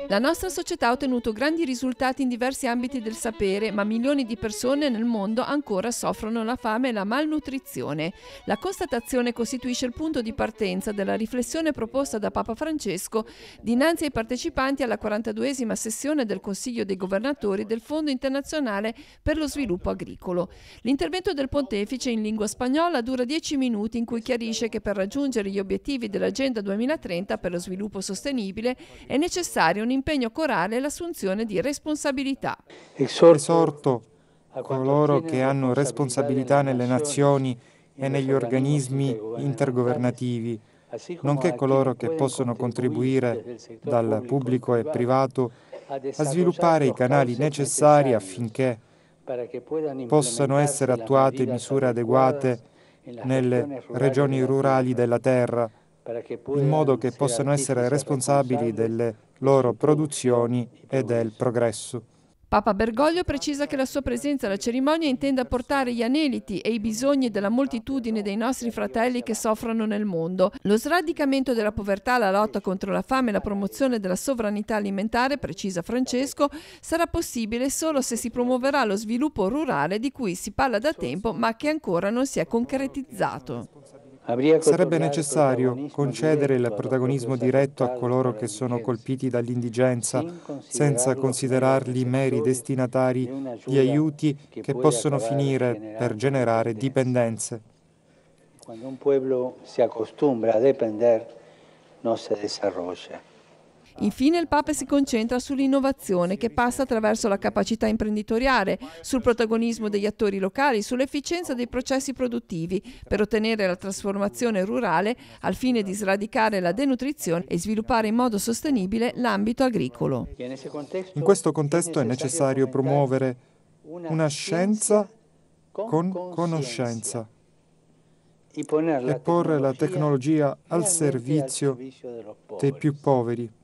La nostra società ha ottenuto grandi risultati in diversi ambiti del sapere, ma milioni di persone nel mondo ancora soffrono la fame e la malnutrizione. La constatazione costituisce il punto di partenza della riflessione proposta da Papa Francesco dinanzi ai partecipanti alla 42esima sessione del Consiglio dei Governatori del Fondo Internazionale per lo Sviluppo Agricolo. L'intervento del pontefice in lingua spagnola dura 10 minuti in cui chiarisce che per raggiungere gli obiettivi dell'Agenda 2030 per lo sviluppo sostenibile è necessario un impegno corale e l'assunzione di responsabilità. Esorto coloro che hanno responsabilità nelle nazioni e negli organismi intergovernativi, nonché coloro che possono contribuire dal pubblico e privato a sviluppare i canali necessari affinché possano essere attuate misure adeguate nelle regioni rurali della terra, in modo che possano essere responsabili delle loro produzioni e del progresso. Papa Bergoglio precisa che la sua presenza alla cerimonia intende portare gli aneliti e i bisogni della moltitudine dei nostri fratelli che soffrono nel mondo. Lo sradicamento della povertà, la lotta contro la fame e la promozione della sovranità alimentare, precisa Francesco, sarà possibile solo se si promuoverà lo sviluppo rurale di cui si parla da tempo ma che ancora non si è concretizzato. Sarebbe necessario concedere il protagonismo diretto a coloro che sono colpiti dall'indigenza, senza considerarli meri destinatari di aiuti che possono finire per generare dipendenze. Quando un pueblo si acostumbra a depender, non si desarrolla. Infine il Papa si concentra sull'innovazione che passa attraverso la capacità imprenditoriale, sul protagonismo degli attori locali, sull'efficienza dei processi produttivi per ottenere la trasformazione rurale al fine di sradicare la denutrizione e sviluppare in modo sostenibile l'ambito agricolo. In questo contesto è necessario promuovere una scienza con conoscenza e porre la tecnologia al servizio dei più poveri.